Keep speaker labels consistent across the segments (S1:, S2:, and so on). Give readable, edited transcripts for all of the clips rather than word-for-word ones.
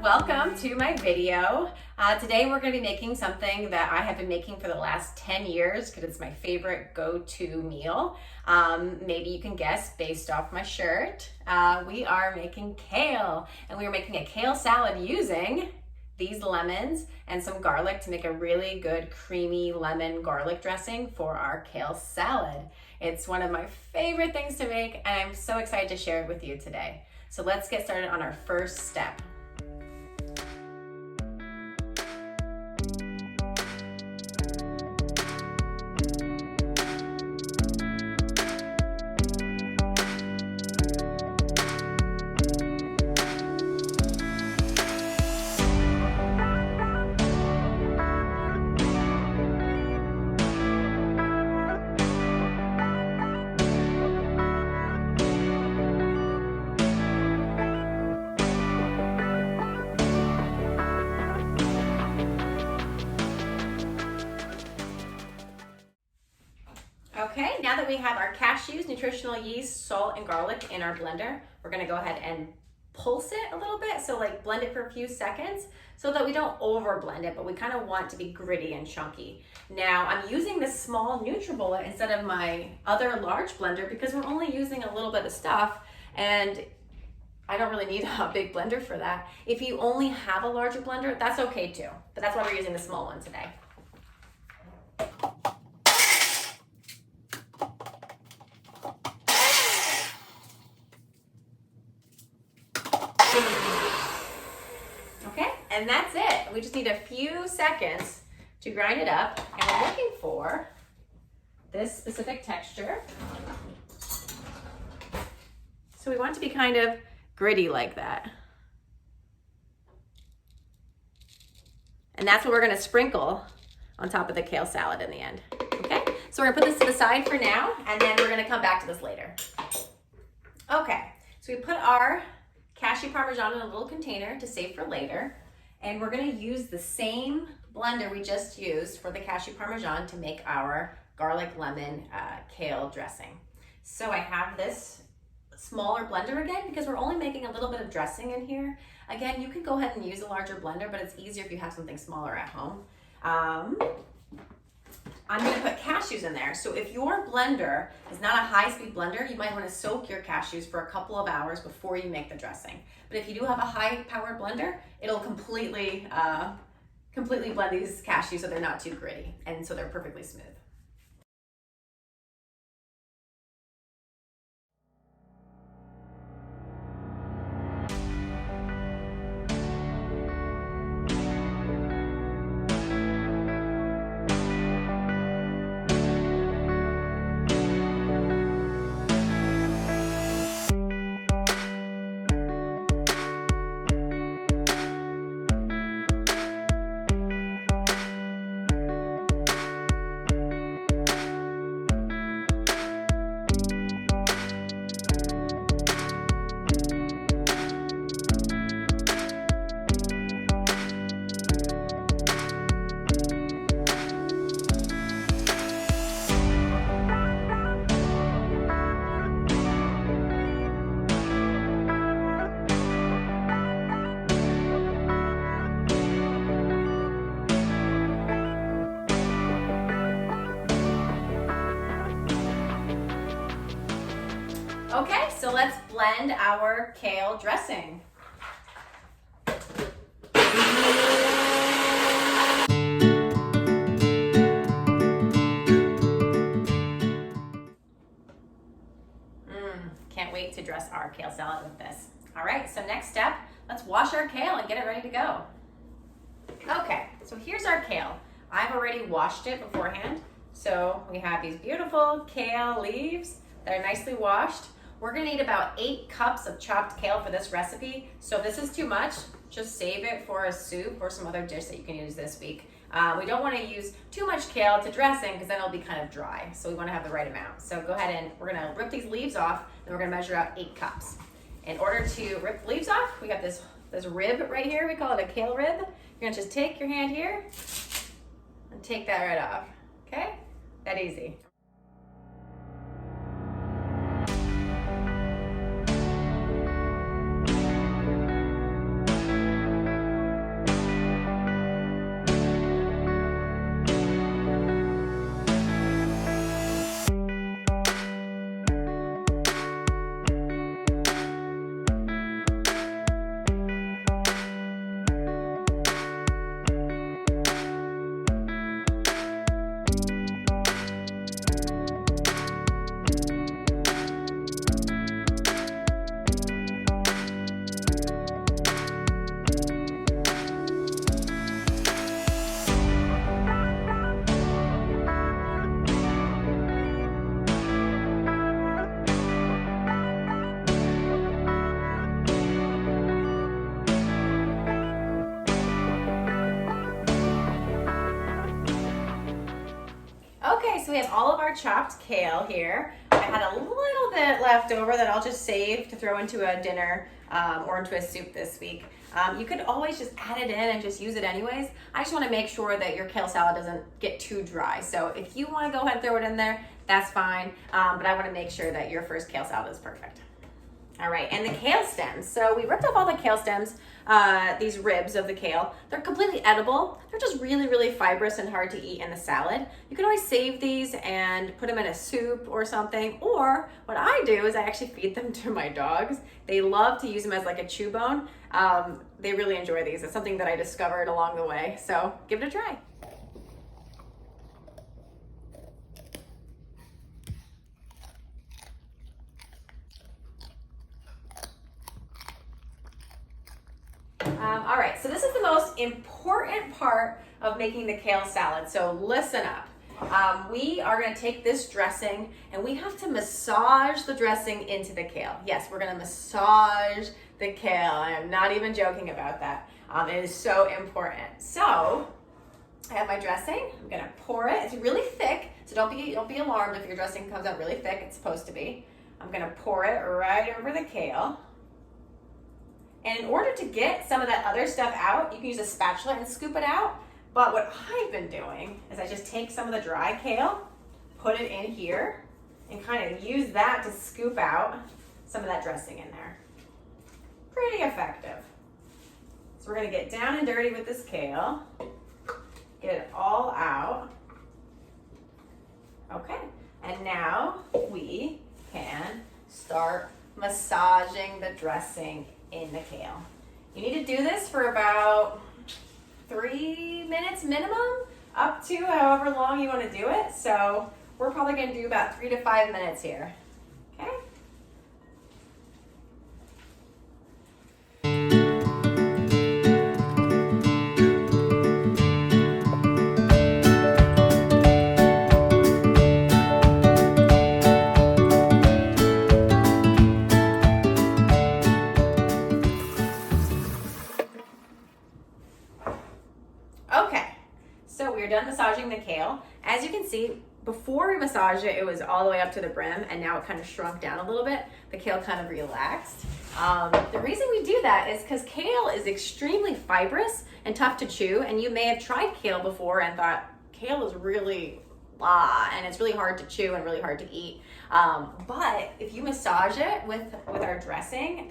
S1: welcome to my video. Today we're going to be making something that I have been making for the last 10 years because it's my favorite go-to meal. Maybe you can guess based off my shirt. We are making kale, and we are making a kale salad using these lemons and some garlic to make a really good creamy lemon garlic dressing for our kale salad. It's one of my favorite things to make, and I'm so excited to share it with you today. So let's get started on our first step. Okay, now that we have our cashews, nutritional yeast, salt, and garlic in our blender, we're gonna go ahead and pulse it a little bit. So like blend it for a few seconds so that we don't over blend it, but we kind of want to be gritty and chunky. Now I'm using this small NutriBullet instead of my other large blender because we're only using a little bit of stuff and I don't really need a big blender for that. If you only have a larger blender, that's okay too. But that's why we're using the small one today. Okay, and that's it. We just need a few seconds to grind it up, and we're looking for this specific texture. So we want it to be kind of gritty like that. And that's what we're gonna sprinkle on top of the kale salad in the end. Okay, so we're gonna put this to the side for now, and then we're gonna come back to this later. Okay, so we put our Cashew Parmesan in a little container to save for later. And we're gonna use the same blender we just used for the Cashew Parmesan to make our garlic lemon kale dressing. So I have this smaller blender again because we're only making a little bit of dressing in here. Again, you can go ahead and use a larger blender, but it's easier if you have something smaller at home. I'm gonna put cashews in there. So if your blender is not a high-speed blender, you might wanna soak your cashews for a couple of hours before you make the dressing. But if you do have a high-powered blender, it'll completely blend these cashews so they're not too gritty and so they're perfectly smooth. Okay, so let's blend our kale dressing. Can't wait to dress our kale salad with this. All right, so next step, let's wash our kale and get it ready to go. Okay, so here's our kale. I've already washed it beforehand. So we have these beautiful kale leaves that are nicely washed. We're gonna need about 8 cups of chopped kale for this recipe. So if this is too much, just save it for a soup or some other dish that you can use this week. We don't wanna use too much kale to dressing because then it'll be kind of dry. So we wanna have the right amount. So go ahead and we're gonna rip these leaves off and we're gonna measure out 8 cups. In order to rip the leaves off, we got this rib right here. We call it a kale rib. You're gonna just take your hand here and take that right off, okay? That easy. so we have all of our chopped kale here. I had a little bit left over that I'll just save to throw into a dinner or into a soup this week. You could always just add it in and just use it anyways. I just want to make sure that your kale salad doesn't get too dry. So if you want to go ahead and throw it in there, that's fine. But I want to make sure that your first kale salad is perfect. All right, and the kale stems. So we ripped off all the kale stems, these ribs of the kale. They're completely edible. They're just really, really fibrous and hard to eat in the salad. You can always save these and put them in a soup or something. Or what I do is I actually feed them to my dogs. They love to use them as like a chew bone. They really enjoy these. It's something that I discovered along the way. So give it a try. All right, so this is the most important part of making the kale salad, so listen up. We are gonna take this dressing and we have to massage the dressing into the kale. Yes, we're gonna massage the kale. I am not even joking about that. It is so important. So I have my dressing. I'm gonna pour it. It's really thick, so don't be alarmed if your dressing comes out really thick. It's supposed to be. I'm gonna pour it right over the kale. And in order to get some of that other stuff out, you can use a spatula and scoop it out. But what I've been doing is I just take some of the dry kale, put it in here, and kind of use that to scoop out some of that dressing in there. Pretty effective. So we're gonna get down and dirty with this kale, get it all out. Okay, and now we can start massaging the dressing in the kale. You need to do this for about 3 minutes minimum, up to however long you want to do it. So we're probably going to do about 3 to 5 minutes here. Okay. We're done massaging the kale. As you can see, before we massaged it, it was all the way up to the brim, and now it kind of shrunk down a little bit. The kale kind of relaxed. The reason we do that is because kale is extremely fibrous and tough to chew, and you may have tried kale before and thought, kale is really blah, and it's really hard to chew and really hard to eat. But if you massage it with our dressing,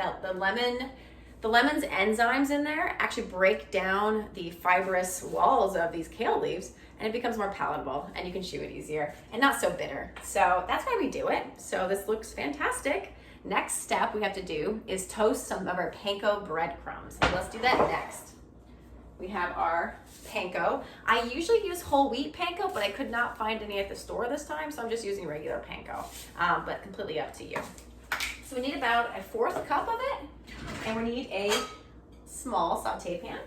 S1: the lemon's enzymes in there actually break down the fibrous walls of these kale leaves, and it becomes more palatable and you can chew it easier and not so bitter. So that's why we do it. So this looks fantastic. Next step we have to do is toast some of our panko breadcrumbs. So let's do that next. We have our panko. I usually use whole wheat panko, but I could not find any at the store this time, so I'm just using regular panko, but completely up to you. So we need about a 1/4 cup of it, and we need a small saute pan.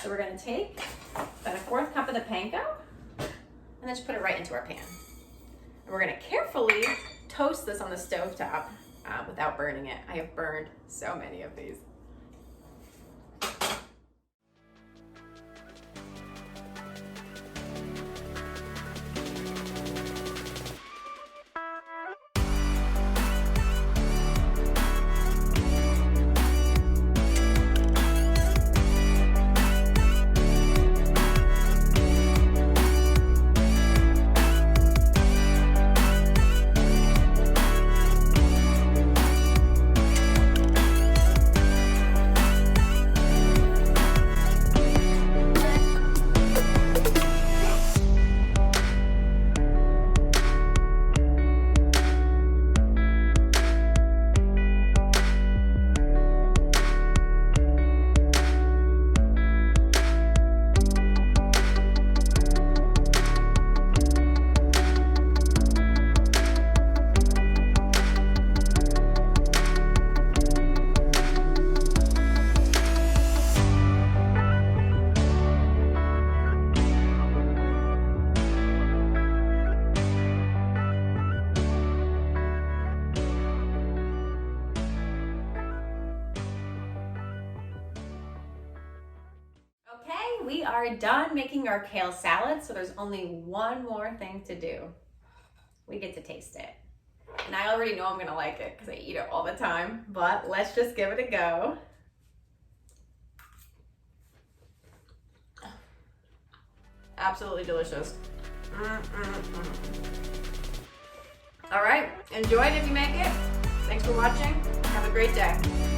S1: So we're gonna take about a 1/4 cup of the panko and then just put it right into our pan. And we're gonna carefully toast this on the stovetop without burning it. I have burned so many of these. We are done making our kale salad, so there's only one more thing to do. we get to taste it. And I already know I'm gonna like it because I eat it all the time, but let's just give it a go. Absolutely delicious. All right, enjoy it if you make it. Thanks for watching. Have a great day.